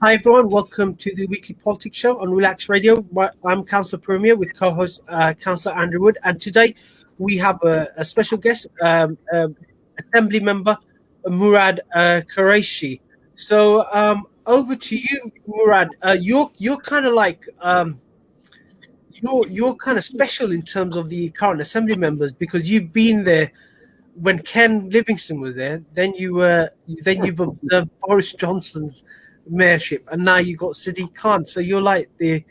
Hi everyone, welcome to the weekly politics show on Relax Radio. I'm Councillor Premier with co-host Councillor Andrew Wood, and today we have a special guest, Assembly Member Murad Qureshi. So over to you, Murad. You're kind of like you're kind of special in terms of the current Assembly members because you've been there when Ken Livingstone was there. You've observed Boris Johnson's mayorship, and now you got Sadiq Khan. So you're like you're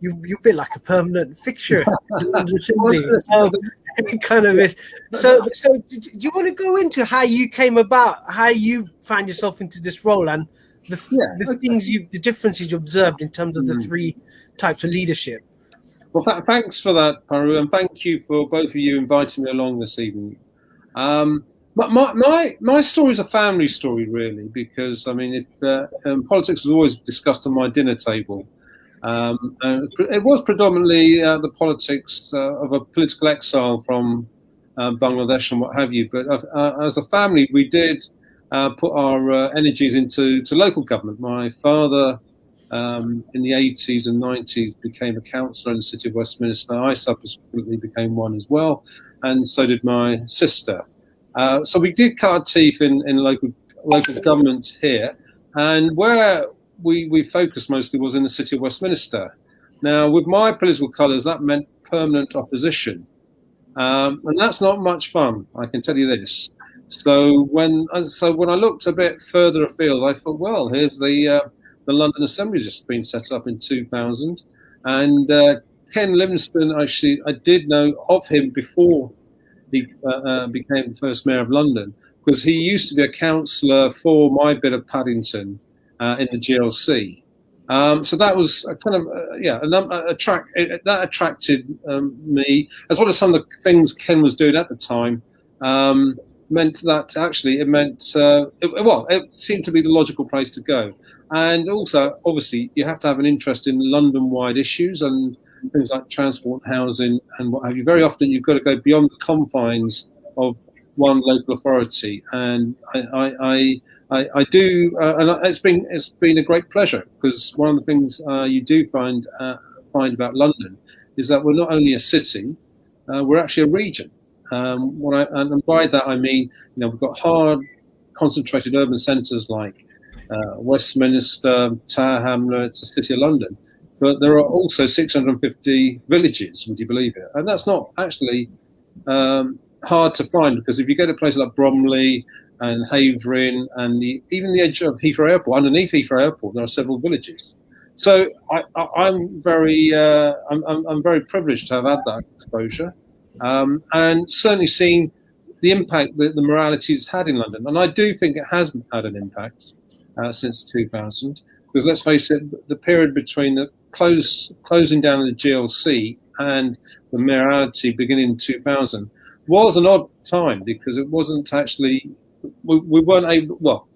a bit like a permanent fixture in the assembly. Kind of it. So do you want to go into how you came about, how you found yourself into this role, and the differences you observed in terms of the three types of leadership? Well, thanks for that, Paru, and thank you for both of you inviting me along this evening. My story is a family story, really, because I mean, if politics was always discussed on my dinner table, it was predominantly the politics of a political exile from Bangladesh and what have you. But as a family, we did put our energies into local government. My father, in the 80s and 90s, became a councillor in the city of Westminster. I subsequently became one as well, and so did my sister. So we did cut our teeth in local government here, and where we focused mostly was in the city of Westminster. Now, with my political colours, that meant permanent opposition, and that's not much fun, I can tell you this. So when I looked a bit further afield, I thought, well, here's the London Assembly just been set up in 2000, and Ken Livingstone, actually, I did know of him before he became the first mayor of London, because he used to be a councillor for my bit of Paddington in the GLC. So that was a kind of that attracted me, as well as some of the things Ken was doing at the time. Meant that actually it seemed to be the logical place to go. And also, obviously, you have to have an interest in London-wide issues and things like transport, housing, and what have you. Very often, you've got to go beyond the confines of one local authority, and I do, and it's been a great pleasure, because one of the things you do find about London is that we're not only a city, we're actually a region. And by that I mean, we've got hard, concentrated urban centres like Westminster, Tower Hamlets, the City of London, but there are also 650 villages. Would you believe it? And that's not actually hard to find, because if you go to places like Bromley and Havering and even the edge of Heathrow Airport, underneath Heathrow Airport, there are several villages. So I'm very privileged to have had that exposure. And certainly seeing the impact that the morality's had in London. And I do think it has had an impact since 2000, because let's face it, the period between the closing down of the GLC and the mayoralty beginning in 2000 was an odd time, because it wasn't actually, we weren't able,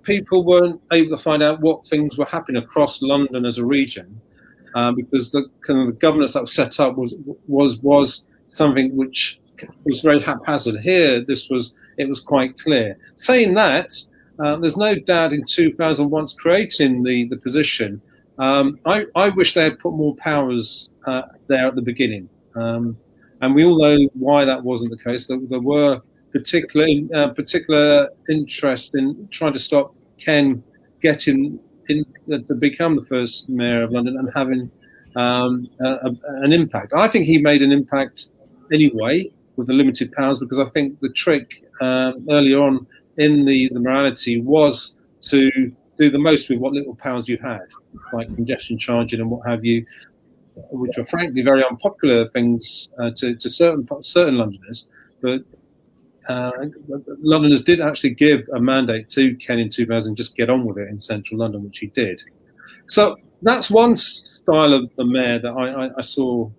people weren't able to find out what things were happening across London as a region. Because the kind of the governance that was set up was something which was very haphazard. Here, it was quite clear. Saying that, there's no doubt in 2000, once creating the position, I wish they had put more powers there at the beginning. And we all know why that wasn't the case. There were particular interest in trying to stop Ken getting to become the first mayor of London and having an impact. I think he made an impact anyway with the limited powers, because I think the trick earlier on in the morality was to do the most with what little powers you had, like congestion charging and what have you, which were frankly very unpopular things to certain Londoners. But Londoners did actually give a mandate to Ken in 2000, just get on with it in central London, which he did. So that's one style of the mayor that I saw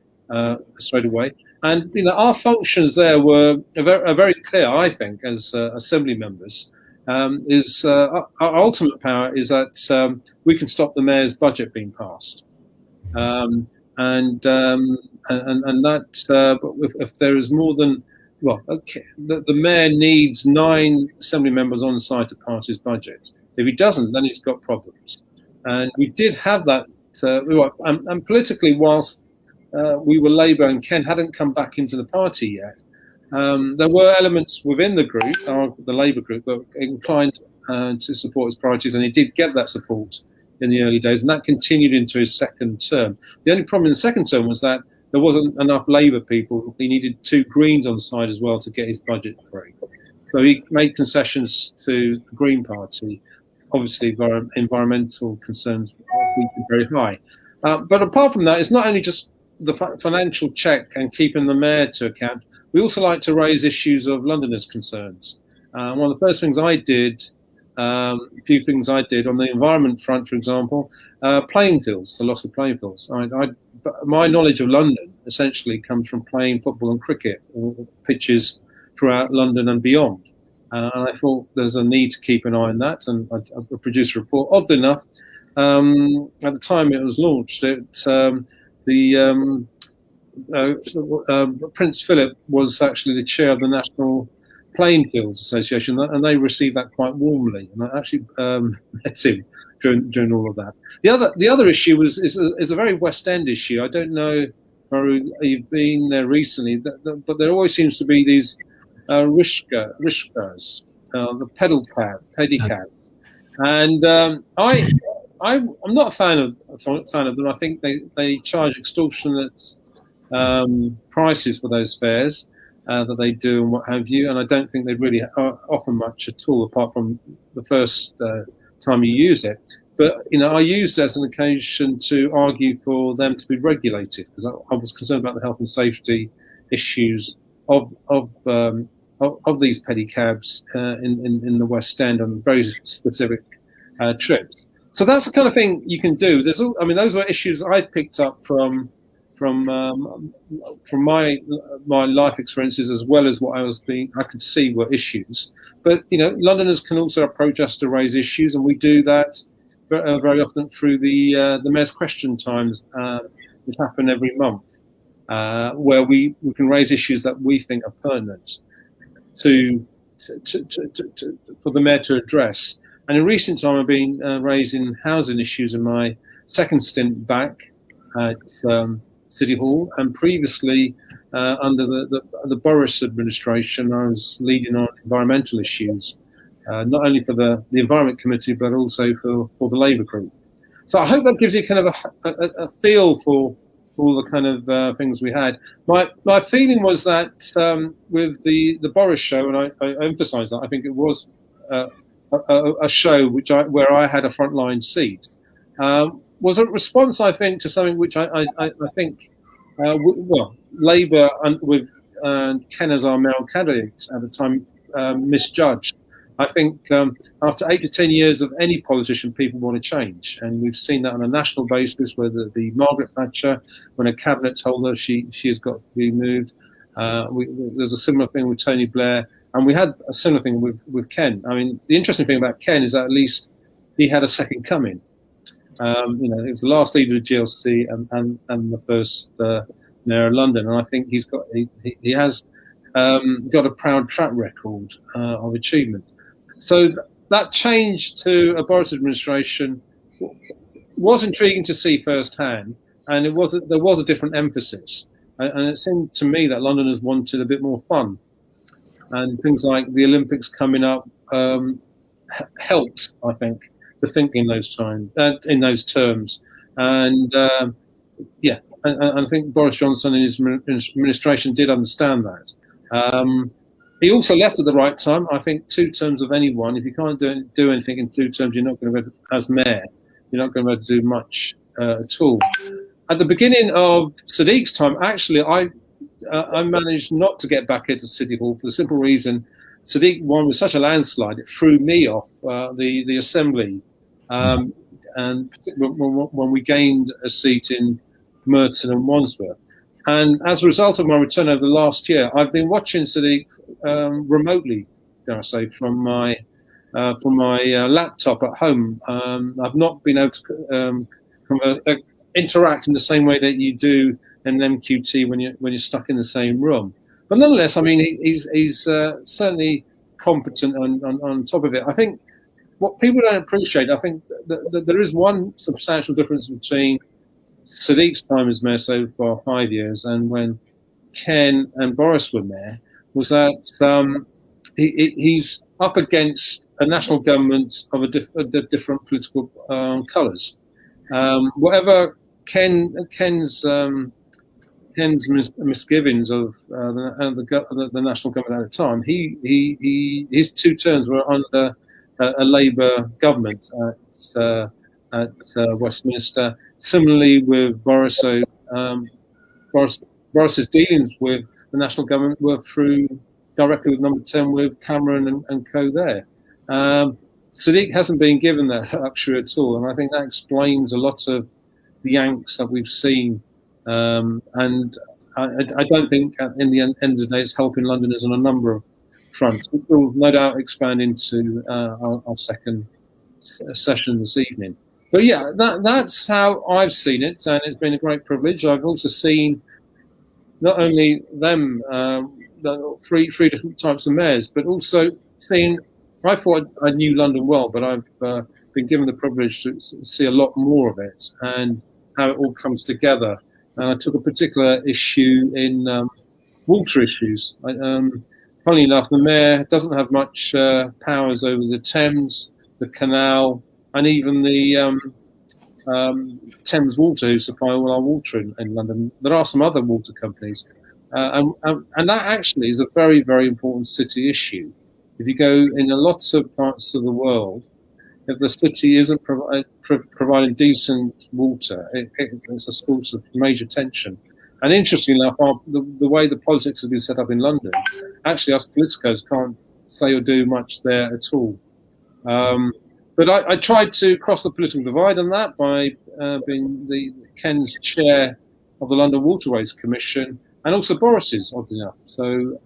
straight away. And our functions there are very clear, I think, as assembly members. Our ultimate power is that we can stop the mayor's budget being passed, and that if there is more than the mayor needs 9 assembly members on site to pass his budget. If he doesn't, then he's got problems. And we did have that. And politically, whilst we were Labour and Ken hadn't come back into the party yet, there were elements within the group, the Labour group, that were inclined to support his priorities, and he did get that support in the early days, and that continued into his second term. The only problem in the second term was that there wasn't enough Labour people. He needed 2 Greens on side as well to get his budget through. So he made concessions to the Green Party. Obviously, environmental concerns were very high. But apart from that, it's not only just the financial check and keeping the mayor to account. We also like to raise issues of Londoners' concerns. One of the first things I did, a few things I did on the environment front, for example, playing fields, the loss of playing fields. My knowledge of London essentially comes from playing football and cricket, pitches throughout London and beyond. And I thought there's a need to keep an eye on that, and I produced a report. Oddly enough, at the time it was launched, Prince Philip was actually the chair of the National Playing Fields Association, and they received that quite warmly. And I actually met him during all of that. The other issue is a very West End issue. I don't know, Murad, you've been there recently, but there always seems to be these rishkas, the pedicabs, and I'm not a fan of them. I think they charge extortionate prices for those fares that they do and what have you, and I don't think they really offer much at all, apart from the first time you use it. But I used it as an occasion to argue for them to be regulated, because I was concerned about the health and safety issues of these pedicabs in the West End on very specific trips. So that's the kind of thing you can do. Those were issues I picked up from my life experiences, as well as what I could see were issues. But Londoners can also approach us to raise issues, and we do that very often through the Mayor's Question Times, which happen every month, where we can raise issues that we think are pertinent for the Mayor to address. And in recent time, I've been raising housing issues in my second stint back at City Hall, and previously under the Boris administration, I was leading on environmental issues, not only for the Environment Committee, but also for the Labour group. So I hope that gives you kind of a feel for all the kind of things we had. My feeling was that with the Boris show, and I emphasise that, I think it was a show where I had a frontline seat, was a response, I think, to something which I think, Labour with Ken as our mayoral candidate at the time misjudged. I think after 8 to 10 years of any politician, people want to change, and we've seen that on a national basis. Whether the Margaret Thatcher, when a cabinet told her she has got to be moved, there's a similar thing with Tony Blair, and we had a similar thing with Ken. I mean, the interesting thing about Ken is that at least he had a second coming. He was the last leader of GLC and the first mayor of London, and I think he has got a proud track record of achievement. So that change to a Boris administration was intriguing to see firsthand, and there was a different emphasis, and it seemed to me that Londoners wanted a bit more fun, and things like the Olympics coming up helped, I think, to think in those terms, and I think Boris Johnson and his administration did understand that. He also left at the right time. I think 2 terms of anyone, if you can't do anything in 2 terms, you're not going to be able to, as mayor, you're not going to be able to do much at all. At the beginning of Sadiq's time, actually, I managed not to get back into City Hall for the simple reason Sadiq won with such a landslide, it threw me off the assembly. And when we gained a seat in Merton and Wandsworth. And as a result of my return over the last year, I've been watching Sadiq remotely, dare I say, from my laptop at home. I've not been able to interact in the same way that you do in an MQT when you're stuck in the same room. But nonetheless, I mean, he's certainly competent on top of it. I think what people don't appreciate, I think that there is one substantial difference between Sadiq's time as mayor so far, 5 years, and when Ken and Boris were mayor, was that he's up against a national government of a different political colours. Whatever Ken's misgivings of the national government at the time, his 2 terms were under a Labour government at Westminster. Similarly, with Boris's dealings with the national government were through directly with Number 10 with Cameron and co there. Sadiq hasn't been given that luxury at all, and I think that explains a lot of the angst that we've seen. And I don't think in the end of the day it's helping Londoners on a number of fronts. It will no doubt expand into our second session this evening. But yeah, that's how I've seen it, and it's been a great privilege. I've also seen not only them, the three different types of mayors, but also seen. I thought I knew London well, but I've been given the privilege to see a lot more of it and how it all comes together. And I took a particular issue in water issues. Funnily enough, the mayor doesn't have much powers over the Thames, the canal, and even the Thames Water, who supply all our water in London. There are some other water companies. And that actually is a very, very important city issue. If you go in lots of parts of the world, if the city isn't providing decent water, it's a source of major tension. And interestingly enough, the way the politics has been set up in London, actually us politicos can't say or do much there at all. But I tried to cross the political divide on that by being Ken's chair of the London Waterways Commission, and also Boris's, oddly enough. So,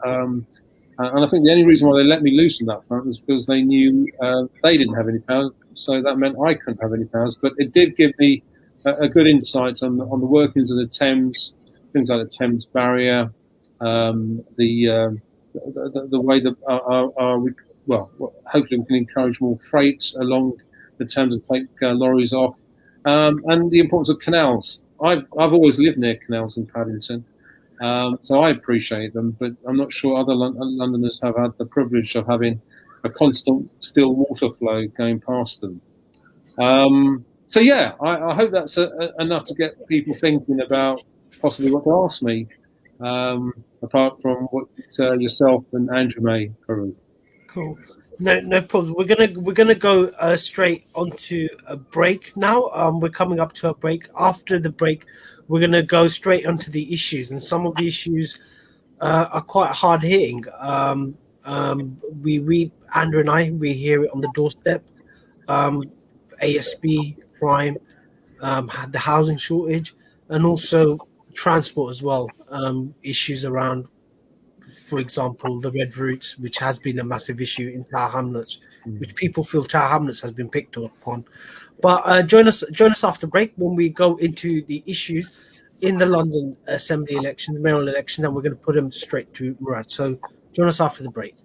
and I think the only reason why they let me loose on that front was because they knew they didn't have any powers, so that meant I couldn't have any powers. But it did give me a good insight on the workings of the Thames, things like the Thames Barrier, the way that hopefully we can encourage more freight along the Thames and take lorries off, and the importance of canals. I've always lived near canals in Paddington. So I appreciate them, but I'm not sure other Londoners have had the privilege of having a constant still water flow going past them. So yeah, I hope that's enough to get people thinking about possibly what to ask me, apart from what yourself and Andrew may, Farouk. Cool. No problem. We're gonna go straight onto a break now. We're coming up to a break. After the break, we're gonna go straight onto the issues, and some of the issues are quite hard hitting. We Andrew and I, we hear it on the doorstep. ASB crime, the housing shortage, and also transport as well. Issues around, for example, the red routes, which has been a massive issue in Tower Hamlets, which people feel Tower Hamlets has been picked up upon. But join us after break when we go into the issues in the London Assembly election, the mayoral election, and we're going to put them straight to Murad. So join us after the break.